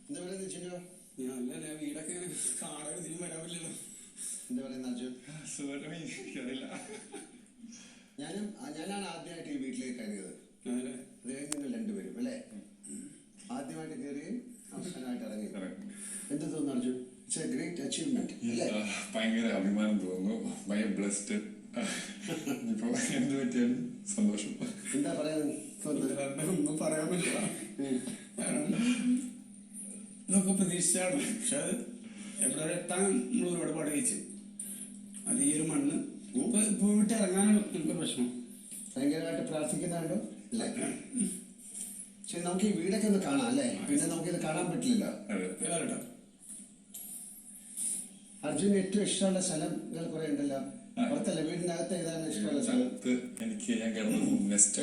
എന്താ പറയുന്നത് ചിന്നോ? ഞാനല്ല വീടൊക്കെ ഇങ്ങനെ കാണാൻ ഇതിനും വരാമില്ലല്ലോ. എന്താ പറയുന്നത് അർജുൻ? എനിക്കറിയില്ല. ഞാനാണ് ആദ്യമായിട്ട് ഈ വീട്ടിലേക്ക് കയറിയത്. അത് കഴിഞ്ഞ് നിങ്ങൾ രണ്ടുപേരും അല്ലേ? ആദ്യമായിട്ട് കയറുകയും അവസാനമായിട്ട് ഇറങ്ങി. എന്ത് തോന്നുന്നു Arjun? It's A great achievement അല്ലേ? ഭയങ്കര അഭിമാനം തോന്നുന്നു. ഭയങ്കര ബ്ലെസ്ഡ്. ഇപ്പൊ എന്ത് പറ്റിയാലും സന്തോഷം. എന്താ പറയാൻ ഒന്നും പറയാൻ പറ്റില്ല. ഇതൊക്കെ പ്രതീക്ഷിച്ചാണ്. പക്ഷെ അത് എവിടെ വരെ എത്താൻ നമ്മൾ ഒരുപാട് പഠിച്ചു. അത് ഈ ഒരു മണ്ണ് ഇപ്പൊ വിട്ട് ഇറങ്ങാനാണ് നമുക്ക് പ്രശ്നം. ഭയങ്കരമായിട്ട് പ്രാർത്ഥിക്കുന്നുണ്ടോ അല്ലേ? ശരി, നമുക്ക് ഈ വീടൊക്കെ ഒന്ന് കാണാം അല്ലേ? പിന്നെ നമുക്കിത് കാണാൻ പറ്റില്ലല്ലോ. കേട്ടോ, അർജുന് ഏറ്റവും ഇഷ്ടമുള്ള സ്ഥലങ്ങൾ കുറെ ഉണ്ടല്ലോ. പുറത്തല്ല, വീടിനകത്ത് ഏതാണ് ഇഷ്ടമുള്ള സ്ഥലം? എനിക്ക് ഞാൻ കിടന്ന നെസ്റ്റ്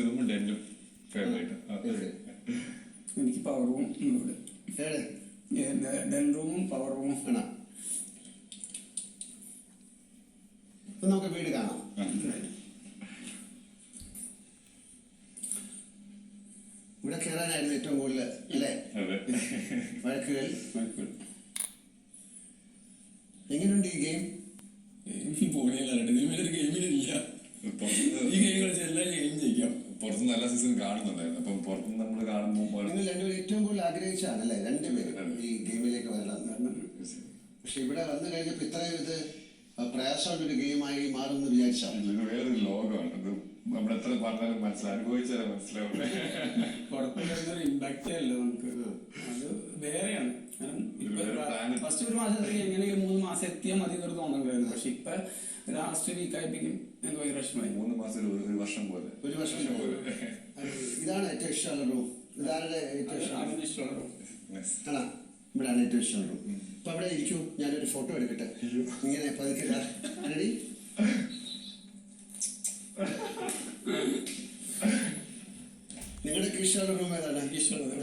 റൂം ഉണ്ട്. എന്റെ ഫേവറേറ്റ്. എനിക്ക് പവർ റൂം ഉണ്ട്. ഡെൻ റൂമും പവർ റൂമും ആണോ? അപ്പൊ നമുക്ക് വീട് കാണാം. ഇവിടെ കയറാനായിരുന്നു ഏറ്റവും കൂടുതൽ അല്ലേ വഴക്കുകൾ. എങ്ങനെയുണ്ട് ഈ ഗെയിം? ഇതിൽ ഗെയിമിനില്ല. ഈ ഗെയിം കളിച്ച് എല്ലാ ഗെയിം ജയിക്കാം. പുറത്ത് നല്ല സീസൺ കാണുന്നുണ്ടായിരുന്നു. അപ്പം പുറത്തുനിന്ന് നമ്മൾ കാണുമ്പോൾ നിങ്ങൾ രണ്ടുപേരും ഏറ്റവും കൂടുതൽ ആഗ്രഹിച്ചാണല്ലേ രണ്ടുപേരും ഈ ഗെയിമിലേക്ക് വരണം. പക്ഷെ ഇവിടെ വന്നു കഴിഞ്ഞപ്പോ ഇത്രയും ഇത് പ്രയാസമുള്ളൊരു ഗെയിമായി മാറുമെന്ന് വിചാരിച്ചാണ്. വേറൊരു ലോകമാണ് ഇത്. നമ്മൾ എത്ര പറഞ്ഞാലും അനുഭവിച്ചാലും മനസ്സിലാവില്ല. കുഴപ്പമില്ലാത്തൊരു ഇമ്പാക്റ്റേ അല്ല നമുക്ക്. അത് വേറെയാണ്. ഫസ്റ്റ് ഒരു മാസത്തേക്ക് എങ്ങനെയെങ്കിലും 3 മാസം എത്തിയാൽ മതി എന്നൊരു തോന്നുന്നുണ്ടായിരുന്നു. പക്ഷെ ഇപ്പൊ ലാസ്റ്റ് വീക്ക് ആയിപ്പിക്കും എനിക്ക് ഭയങ്കര വിഷമമായി. 3 മാസം ഒരു വർഷം പോലെ. ഇതാണ് ഏറ്റവും ഇഷ്ടമുള്ള റൂം. ഇതാണ് ഏറ്റവും ഇഷ്ടമുള്ള റൂം. ആണോ? ഇവിടാണ് ഏറ്റവും ഇഷ്ടമുള്ള റൂം. അപ്പൊ അവിടെ ഇരിക്കൂ, ഞാനൊരു ഫോട്ടോ എടുക്കട്ടെ. ഇങ്ങനെ പതുക്കെ റെഡി. നിങ്ങളുടെ ഇഷ്ടമുള്ള റൂം ഏതാണ്? ഇഷ്ടമുള്ളത്